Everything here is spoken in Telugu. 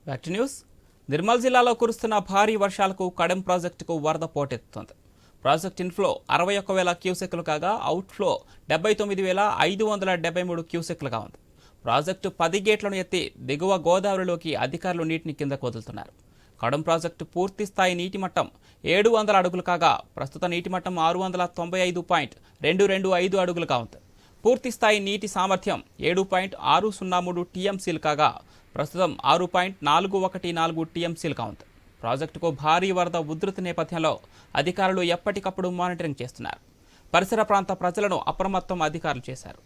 Back to news. నిర్మల్ జిల్లాలో కురుస్తున్న భారీ వర్షాలకు కడెం ప్రాజెక్టుకు వరద పోటెత్తుతోంది. ప్రాజెక్ట్ ఇన్ఫ్లో 61,000 క్యూసెక్లు కాగా అవుట్ఫ్లో 79,573 క్యూసెక్లుగా ఉంది. ప్రాజెక్టు 10 గేట్లను ఎత్తి దిగువ గోదావరిలోకి అధికారులు నీటిని కిందకు వదులుతున్నారు. కడెం ప్రాజెక్టు పూర్తి స్థాయి నీటి మట్టం 700 అడుగులు కాగా ప్రస్తుత నీటి మట్టం 695.225 అడుగులుగా ఉంది. పూర్తి స్థాయి నీటి సామర్థ్యం 7.603 టీఎంసీలు కాగా ప్రస్తుతం 6.414 టీఎంసీలుగా ఉంది. ప్రాజెక్టుకు భారీ వరద ఉధృతి నేపథ్యంలో అధికారులు ఎప్పటికప్పుడు మానిటరింగ్ చేస్తున్నారు. పరిసర ప్రాంత ప్రజలను అప్రమత్తం అధికారులు చేశారు.